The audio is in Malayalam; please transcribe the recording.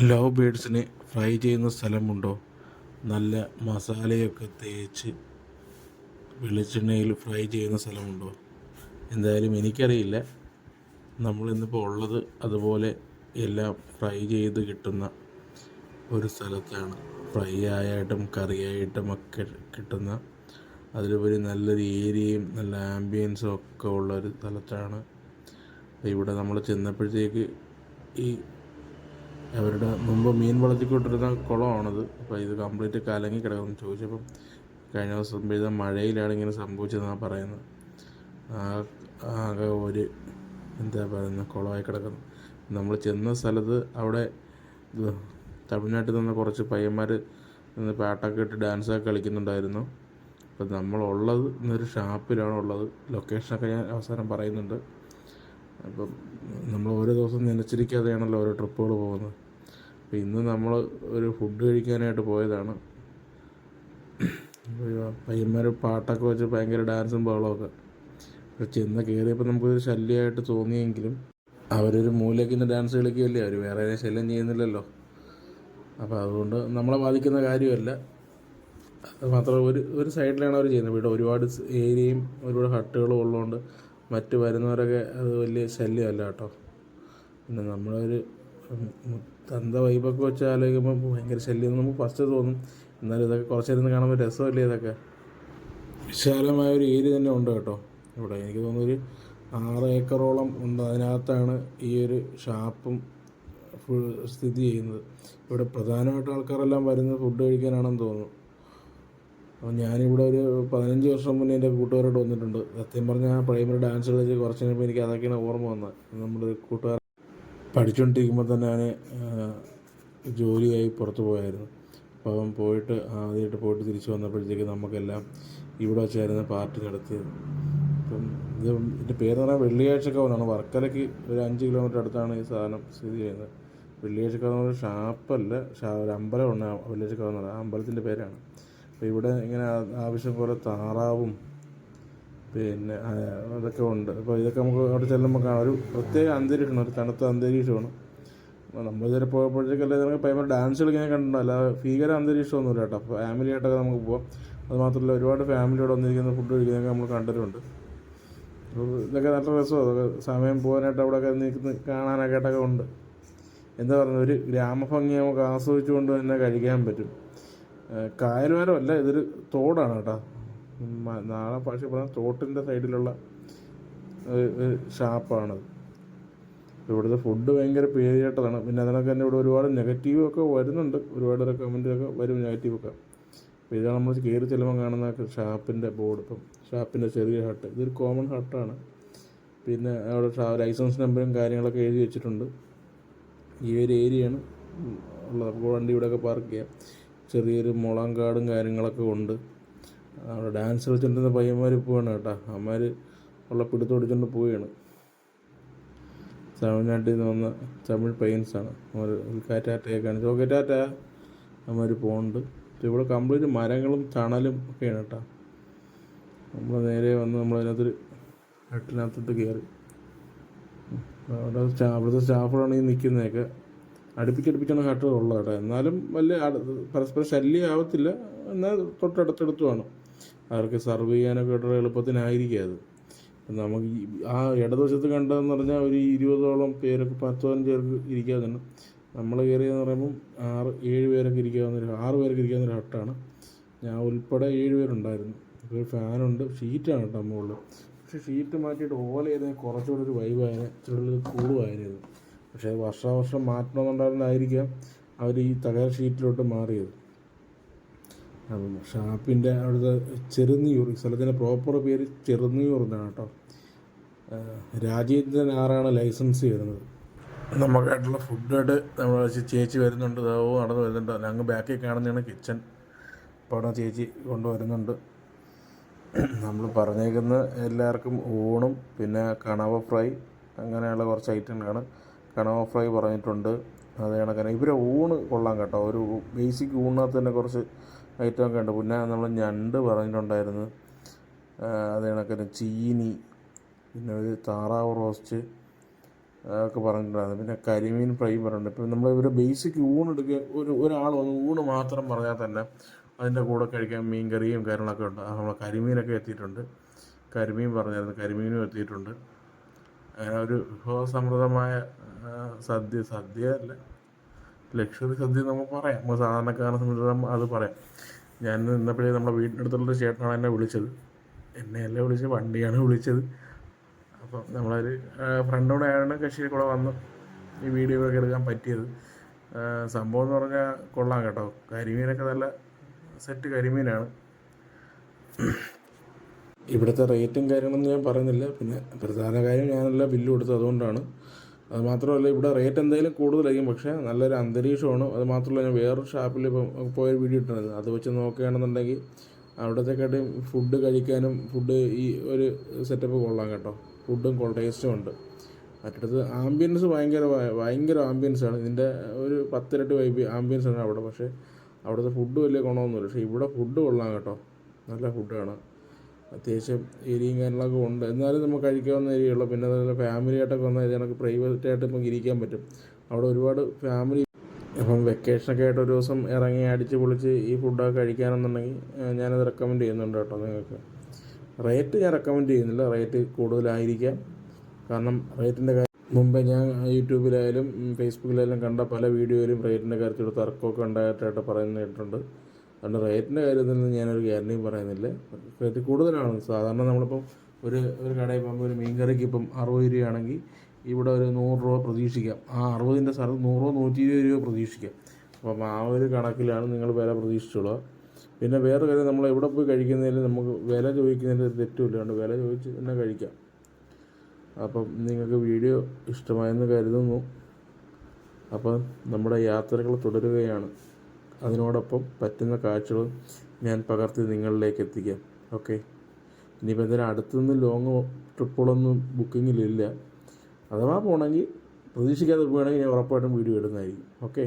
ലവ് ബേഡ്സിനെ ഫ്രൈ ചെയ്യുന്ന സ്ഥലമുണ്ടോ? നല്ല മസാലയൊക്കെ തേച്ച് വെളിച്ചെണ്ണയിൽ ഫ്രൈ ചെയ്യുന്ന സ്ഥലമുണ്ടോ? എന്തായാലും എനിക്കറിയില്ല. നമ്മളിന്നിപ്പോൾ ഉള്ളത് അതുപോലെ എല്ലാം ഫ്രൈ ചെയ്ത് കിട്ടുന്ന ഒരു സ്ഥലത്താണ്. ഫ്രൈ ആയിട്ടും കറിയായിട്ടും ഒക്കെ കിട്ടുന്ന, അതിലുപരി നല്ലൊരു ഏരിയയും നല്ല ആംബിയൻസും ഒക്കെ ഉള്ള ഒരു സ്ഥലത്താണ്. ഇവിടെ നമ്മൾ ചെന്നപ്പോഴത്തേക്ക് ഈ അവരുടെ മുമ്പ് മീൻ വളർത്തിക്കൊണ്ടിരുന്ന കുളമാണത്. അപ്പോൾ ഇത് കംപ്ലീറ്റ് കലങ്ങി കിടക്കുമെന്ന് ചോദിച്ചപ്പം കഴിഞ്ഞ ദിവസം പെയ്ത മഴയിലാണ് ഇങ്ങനെ സംഭവിച്ചതെന്നാണ് പറയുന്നത്. ആകെ ഒരു എന്താ പറയുന്നത്, കുളമായി കിടക്കുന്നു. നമ്മൾ ചെന്ന സ്ഥലത്ത് അവിടെ തമിഴ്നാട്ടിൽ നിന്ന് കുറച്ച് പയ്യന്മാർ നിന്ന് പാട്ടൊക്കെ ഇട്ട് ഡാൻസൊക്കെ കളിക്കുന്നുണ്ടായിരുന്നു. അപ്പം നമ്മളുള്ളത് ഇന്നൊരു ഷാപ്പിലാണ് ഉള്ളത്. ലൊക്കേഷനൊക്കെ ഞാൻ അവസാനം പറയുന്നുണ്ട്. അപ്പം നമ്മൾ ഓരോ ദിവസം നനച്ചിരിക്കാതെയാണല്ലോ ഓരോ ട്രിപ്പുകൾ പോകുന്നത്. അപ്പോൾ ഇന്ന് നമ്മൾ ഒരു ഫുഡ് കഴിക്കാനായിട്ട് പോയതാണ്. പയ്യന്മാർ പാട്ടൊക്കെ വെച്ച് ഭയങ്കര ഡാൻസും ബഹളമൊക്കെ. അപ്പോൾ ചെന്ന് കയറിയപ്പോൾ നമുക്കൊരു ശല്യമായിട്ട് തോന്നിയെങ്കിലും അവരൊരു മൂലയ്ക്ക് ഡാൻസ് കളിക്കുകയല്ലേ, അവർ വേറെ ശല്യം ചെയ്യുന്നില്ലല്ലോ. അപ്പോൾ അതുകൊണ്ട് നമ്മളെ ബാധിക്കുന്ന കാര്യമല്ല. അത് മാത്രം ഒരു സൈഡിലാണ് അവർ ചെയ്യുന്നത്. ഇവിടെ ഒരുപാട് ഏരിയയും ഒരുപാട് ഹട്ടുകളും ഉള്ളതുകൊണ്ട് മറ്റ് വരുന്നവരൊക്കെ അത് വലിയ ശല്യമല്ല കേട്ടോ. പിന്നെ നമ്മളൊരു തന്ത വൈബൊക്കെ വെച്ച് ആലോചിക്കുമ്പോൾ ഭയങ്കര ശല്യം നമുക്ക് ഫസ്റ്റ് തോന്നും. എന്നാലും ഇതൊക്കെ കുറച്ചിരുന്ന് കാണുമ്പോൾ രസമല്ലേ. ഇതൊക്കെ വിശാലമായ ഒരു ഏരിയ തന്നെ ഉണ്ട് കേട്ടോ ഇവിടെ. എനിക്ക് തോന്നുന്നൊരു 6 ഏക്കറോളം ഉണ്ട്. അതിനകത്താണ് ഈ ഒരു ഷാപ്പും സ്ഥിതി ചെയ്യുന്നത്. ഇവിടെ പ്രധാനമായിട്ട് ആൾക്കാരെല്ലാം വരുന്നത് ഫുഡ് കഴിക്കാനാണെന്ന് തോന്നുന്നു. അപ്പോൾ ഞാനിവിടെ ഒരു 15 വർഷം മുന്നേ എൻ്റെ കൂട്ടുകാരോട് വന്നിട്ടുണ്ട്. സത്യം പറഞ്ഞാൽ പ്രൈമറി ഡാൻസ് കളിച്ച് കുറച്ച് കഴിഞ്ഞപ്പോൾ എനിക്ക് അതൊക്കെയാണ് ഓർമ്മ വന്നത്. നമ്മുടെ കൂട്ടുകാർ പഠിച്ചുകൊണ്ടിരിക്കുമ്പോൾ തന്നെ ഞാൻ ജോലിയായി പുറത്ത് പോയായിരുന്നു. അപ്പോൾ അവൻ ആദ്യമായിട്ട് പോയിട്ട് തിരിച്ച് വന്നപ്പോഴത്തേക്ക് നമുക്കെല്ലാം ഇവിടെ വെച്ചായിരുന്നു പാർട്ടി നടത്തിയത്. അപ്പം ഇതിൻ്റെ പേര് പറഞ്ഞാൽ വെള്ളിയാഴ്ചക്കവനാണ്. വർക്കലയ്ക്ക് ഒരു 5 കിലോമീറ്റർ അടുത്താണ് ഈ സാധനം സ്ഥിതി ചെയ്യുന്നത്. വെള്ളിയാഴ്ചക്കവൻ ഒരു ഷാപ്പല്ല, ഒരു അമ്പലമാണ് വെള്ളിയാഴ്ചക്കവൻ. ആ അമ്പലത്തിൻ്റെ പേരാണ്. അപ്പോൾ ഇവിടെ ഇങ്ങനെ ആവശ്യം പോലെ താറാവും പിന്നെ അതൊക്കെ ഉണ്ട്. അപ്പോൾ ഇതൊക്കെ നമുക്ക് അവിടെ ചെല്ലുമ്പോൾ കാണാം. ഒരു പ്രത്യേക അന്തരീക്ഷമാണ്, ഒരു തണുത്ത അന്തരീക്ഷമാണ്. നമ്മൾ ഇതുവരെ പോയപ്പോഴത്തേക്കല്ലേ നമുക്ക് ഭയങ്കര ഡാൻസ് കളിക്കാൻ കണ്ടിട്ടുണ്ടോ, അല്ലാതെ ഭീകര അന്തരീക്ഷമൊന്നുമില്ല കേട്ടോ. അപ്പോൾ ഫാമിലി ആയിട്ടൊക്കെ നമുക്ക് പോകാം. അത് മാത്രമല്ല ഒരുപാട് ഫാമിലിയോട് വന്നിരിക്കുന്ന ഫുഡ് കഴിക്കുന്നതൊക്കെ നമ്മൾ കണ്ടിട്ടുണ്ട്. അപ്പോൾ ഇതൊക്കെ നല്ല രസമാണ്. അതൊക്കെ സമയം പോകാനായിട്ട് അവിടെയൊക്കെ നിൽക്കുന്ന കാണാനൊക്കെ ആയിട്ടൊക്കെ ഉണ്ട്. എന്താ പറയുന്നത്, ഒരു ഗ്രാമഭംഗി നമുക്ക് ആസ്വദിച്ചുകൊണ്ട് തന്നെ കഴിക്കാൻ പറ്റും. കായൽവാരമല്ല, ഇതൊരു തോടാണ് കേട്ടോ. നാളെ ഭാഷ പറഞ്ഞാൽ തോട്ടിൻ്റെ സൈഡിലുള്ള ഷാപ്പാണത്. ഇവിടുത്തെ ഫുഡ് ഭയങ്കര പേരുകേട്ടതാണ്. പിന്നെ അതിനൊക്കെ തന്നെ ഇവിടെ ഒരുപാട് നെഗറ്റീവൊക്കെ വരുന്നുണ്ട്. ഒരുപാട് കമൻറ്റൊക്കെ വരും നെഗറ്റീവൊക്കെ. അപ്പോൾ ഇതാണ് നമ്മൾ കയറി ചെല്ലുമ്പോൾ കാണുന്ന ഷാപ്പിൻ്റെ ബോർഡ്. ഇപ്പം ഷാപ്പിൻ്റെ ചെറിയ ഹട്ട്, ഇതൊരു കോമൺ ഹട്ടാണ്. പിന്നെ അവിടെ ലൈസൻസ് നമ്പറും കാര്യങ്ങളൊക്കെ എഴുതി വെച്ചിട്ടുണ്ട്. ഈ ഒരു ഏരിയയാണ് ഉള്ളത്. അപ്പോൾ വണ്ടി ഇവിടെയൊക്കെ പാർക്ക് ചെയ്യാം. ചെറിയൊരു മുളം കാടും കാര്യങ്ങളൊക്കെ ഉണ്ട്. അവിടെ ഡാൻസ് കളിച്ചിട്ടുന്ന പയ്യന്മാർ പോവാണ് കേട്ടോ. അമ്മമാർ ഉള്ള പിടുത്തോടിച്ചുകൊണ്ട് പോവുകയാണ്. തമിഴ്നാട്ടിൽ നിന്ന് വന്ന തമിഴ് പയ്യൻസാണ്. അവർ കാറ്റാറ്റയൊക്കെ കാണിച്ചു, ഓക്കെ ടാറ്റ അമ്മമാർ പോകുന്നുണ്ട്. ഇവിടെ കംപ്ലീറ്റ് മരങ്ങളും തണലും ഒക്കെയാണ് കേട്ടോ. നമ്മൾ നേരെ വന്ന് നമ്മളതിനകത്തൊരു ഹട്ടിനകത്തോട്ട് കയറി. അവിടുത്തെ സ്റ്റാഫുകളാണ് ഈ നിൽക്കുന്നതൊക്കെ. അടുപ്പിച്ചടുപ്പിച്ചാണ് ഹട്ടുകൾ ഉള്ളത് കേട്ടോ. എന്നാലും വലിയ പരസ്പരം ശല്യം ആവത്തില്ല. എന്നാൽ തൊട്ടടുത്തടുത്തുമാണ്. അവർക്ക് സർവ് ചെയ്യാനൊക്കെ ആയിട്ടുള്ള എളുപ്പത്തിനായിരിക്കും അത്. നമുക്ക് ആ ഇടതുവശത്ത് കണ്ടതെന്ന് പറഞ്ഞാൽ ഒരു 20ഓളം പേരൊക്കെ 10-15 പേർക്ക് ഇരിക്കാവുന്നതാണ്. നമ്മൾ കയറിയെന്ന് പറയുമ്പം 6-7 പേരൊക്കെ ഇരിക്കാവുന്നൊരു 6 പേരൊക്കെ ഇരിക്കാവുന്നൊരു ഹട്ടാണ്. ഞാൻ ഉൾപ്പെടെ 7 പേരുണ്ടായിരുന്നു. അപ്പോൾ ഒരു ഫാനുണ്ട്. ഷീറ്റാണ് കേട്ടോ മുകളിൽ. പക്ഷേ ഷീറ്റ് മാറ്റിയിട്ട് ഓല ചെയ്താൽ കുറച്ചുകൂടെ ഒരു വൈബായതിനെ, ഇച്ചിരി കൂടുമായിരുന്നു. പക്ഷേ വർഷാവർഷം മാറ്റണമെന്നുണ്ടായിരുന്നായിരിക്കാം അവർ ഈ തകര ഷീറ്റിലോട്ട് മാറിയത്. അപ്പം ഷാപ്പിൻ്റെ അവിടുത്തെ ചെറുന്നിയൂർ, ഈ സ്ഥലത്തിൻ്റെ പ്രോപ്പർ പേര് ചെറുന്നിയൂർ എന്നാണ് കേട്ടോ. രാജേന്ദ്രൻ ആറാണ് ലൈസൻസ് ചെയ്യുന്നത്. നമുക്കായിട്ടുള്ള ഫുഡായിട്ട് നമ്മൾ ചേച്ചി വരുന്നുണ്ട്. അതാവോ നടന്ന് വരുന്നുണ്ട്. അങ്ങ് ബാക്കിൽ കാണുന്നതാണ് കിച്ചൺ. അപ്പോൾ അവിടെ ചേച്ചി കൊണ്ടുവരുന്നുണ്ട്. നമ്മൾ പറഞ്ഞേക്കുന്ന എല്ലാവർക്കും ഊണും പിന്നെ കണവ ഫ്രൈ അങ്ങനെയുള്ള കുറച്ച് ഐറ്റങ്ങളാണ്. കണവ ഫ്രൈ പറഞ്ഞിട്ടുണ്ട്. അത് കണക്കാണ് ഇവരെ ഊണ് കൊള്ളാം കേട്ടോ. ഒരു ബേസിക് ഊണിനകത്ത് തന്നെ കുറച്ച് ഐറ്റമൊക്കെ ഉണ്ട്. പിന്നെ നമ്മൾ ഞണ്ട് പറഞ്ഞിട്ടുണ്ടായിരുന്നു. അത് കണക്കിന് ചീനി, പിന്നെ ഒരു താറാവ് റോസ്റ്റ്, ഒക്കെ പറഞ്ഞിട്ടുണ്ടായിരുന്നു. പിന്നെ കരിമീൻ ഫ്രൈ പറഞ്ഞിട്ടുണ്ട്. ഇപ്പം നമ്മൾ ഒരു ബേസിക് ഊണ് എടുക്കുക, ഒരാൾ വന്ന് ഊണ് മാത്രം പറഞ്ഞാൽ തന്നെ അതിൻ്റെ കൂടെ കഴിക്കാൻ മീൻ കറിയും കാര്യങ്ങളൊക്കെ ഉണ്ട്. നമ്മൾ കരിമീനൊക്കെ എത്തിയിട്ടുണ്ട്. കരിമീൻ പറഞ്ഞായിരുന്നു, കരിമീനും എത്തിയിട്ടുണ്ട്. അങ്ങനെ ഒരു വിഭവസമൃദ്ധമായ സദ്യ അല്ല, ലക്ഷറി സദ്യ നമുക്ക് പറയാം. നമ്മൾ സാധാരണക്കാരനെ സംബന്ധിച്ചിടത്തോളം അത് പറയാം. ഞാൻ നിന്നപ്പോഴേ നമ്മുടെ വീടിനടുത്തുള്ളൊരു ചേട്ടനാണ് എന്നെ വിളിച്ചത്. എന്നെയല്ല വിളിച്ചത്, വണ്ടിയാണ് വിളിച്ചത്. അപ്പം നമ്മളൊരു ഫ്രണ്ടോടെ ആയതുകൊണ്ട് കക്ഷിയിൽ കൂടെ വന്ന് ഈ വീഡിയോ ഒക്കെ എടുക്കാൻ പറ്റിയത്. സംഭവം എന്ന് പറഞ്ഞാൽ കൊള്ളാം കേട്ടോ. കരിമീനൊക്കെ നല്ല സെറ്റ് കരിമീനാണ്. ഇവിടുത്തെ റേറ്റും കാര്യങ്ങളൊന്നും ഞാൻ പറയുന്നില്ല. പിന്നെ പ്രധാന കാര്യം ഞാനല്ല ബില്ല് കൊടുത്തത്, അതുകൊണ്ടാണ്. അത് മാത്രമല്ല, ഇവിടെ റേറ്റ് എന്തായാലും കൂടുതലായിരിക്കും, പക്ഷേ നല്ലൊരു അന്തരീക്ഷമാണ്. അത് മാത്രമല്ല, ഞാൻ വേറൊരു ഷാപ്പിൽ ഇപ്പം പോയൊരു വീഡിയോ ഇട്ടിരുന്നത്, അത് വെച്ച് നോക്കുകയാണെന്നുണ്ടെങ്കിൽ അവിടത്തെക്കാട്ടും ഫുഡ് കഴിക്കാനും ഈ ഒരു സെറ്റപ്പ് കൊള്ളാം കേട്ടോ. ഫുഡും ടേസ്റ്റും ഉണ്ട്. മറ്റിടത്ത് ആംബിയൻസ് ഭയങ്കര ആംബിയൻസാണ്. ഇതിൻ്റെ ഒരു 10 ഇരട്ടി ആംബിയൻസാണ് അവിടെ. പക്ഷേ അവിടുത്തെ ഫുഡ് വലിയ ഗുണമൊന്നുമില്ല. പക്ഷേ ഇവിടെ ഫുഡ് കൊള്ളാം കേട്ടോ. നല്ല ഫുഡാണ്. അത്യാവശ്യം ഏരിയയും കാര്യങ്ങളൊക്കെ ഉണ്ട്. എന്നാലും നമുക്ക് കഴിക്കാവുന്ന ഏരിയയുള്ളൂ. പിന്നെ അതുപോലെ ഫാമിലിയായിട്ടൊക്കെ വന്നാൽ നമുക്ക് പ്രൈവറ്റായിട്ട് നമുക്ക് ഇരിക്കാൻ പറ്റും. അവിടെ ഒരുപാട് ഫാമിലി അപ്പം വെക്കേഷനൊക്കെ ആയിട്ട് ഒരു ദിവസം ഇറങ്ങി അടിച്ച് പൊളിച്ച് ഈ ഫുഡൊക്കെ കഴിക്കാനെന്നുണ്ടെങ്കിൽ ഞാനത് റെക്കമെൻഡ് ചെയ്യുന്നുണ്ട് കേട്ടോ നിങ്ങൾക്ക്. റേറ്റ് ഞാൻ റെക്കമെൻഡ് ചെയ്യുന്നില്ല, റേറ്റ് കൂടുതലായിരിക്കാം. കാരണം റേറ്റിൻ്റെ കാര്യം മുമ്പേ ഞാൻ യൂട്യൂബിലായാലും ഫേസ്ബുക്കിലായാലും കണ്ട പല വീഡിയോയിലും റേറ്റിൻ്റെ കാര്യത്തിൽ തർക്കമൊക്കെ ഉണ്ടായിട്ടായിട്ട് പറയുന്നത് കേട്ടിട്ടുണ്ട്. അതുകൊണ്ട് റേറ്റിൻ്റെ കാര്യത്തിൽ നിന്ന് ഞാനൊരു ഗ്യാരണ്ടിയും പറയുന്നില്ല. റേറ്റ് കൂടുതലാണ്. സാധാരണ നമ്മളിപ്പം ഒരു കടയിൽ പോകുമ്പോൾ ഒരു മീൻ കറിക്ക് ഇപ്പം 60 രൂപയാണെങ്കിൽ ഇവിടെ ഒരു 100 രൂപ പ്രതീക്ഷിക്കാം. ആ 60ൻ്റെ സ്ഥലത്ത് 100 120 രൂപ പ്രതീക്ഷിക്കാം. അപ്പം ആ ഒരു കണക്കിലാണ് നിങ്ങൾ വില പ്രതീക്ഷിച്ചുള്ളത്. പിന്നെ വേറെ കാര്യം, നമ്മൾ എവിടെ പോയി കഴിക്കുന്നതിൽ നമുക്ക് വില ചോദിക്കുന്നതിൽ ഒരു തെറ്റുമില്ല. അതുകൊണ്ട് വില ചോദിച്ച് തന്നെ കഴിക്കാം. അപ്പം നിങ്ങൾക്ക് വീഡിയോ ഇഷ്ടമായെന്ന് കരുതുന്നു. അപ്പം നമ്മുടെ യാത്രകൾ തുടരുകയാണ്. അതിനോടൊപ്പം പറ്റുന്ന കാഴ്ചകളും ഞാൻ പകർത്തി നിങ്ങളിലേക്ക് എത്തിക്കാം. ഓക്കെ. ഇനിയിപ്പോൾ എന്തായാലും അടുത്തുനിന്ന് ലോങ് ട്രിപ്പുകളൊന്നും ബുക്കിങ്ങിലില്ല. അഥവാ പോകണമെങ്കിൽ പ്രതീക്ഷിക്കാതെ പോവുകയാണെങ്കിൽ ഞാൻ ഉറപ്പായിട്ടും വീഡിയോ ഇടുന്നതായിരിക്കും. ഓക്കെ.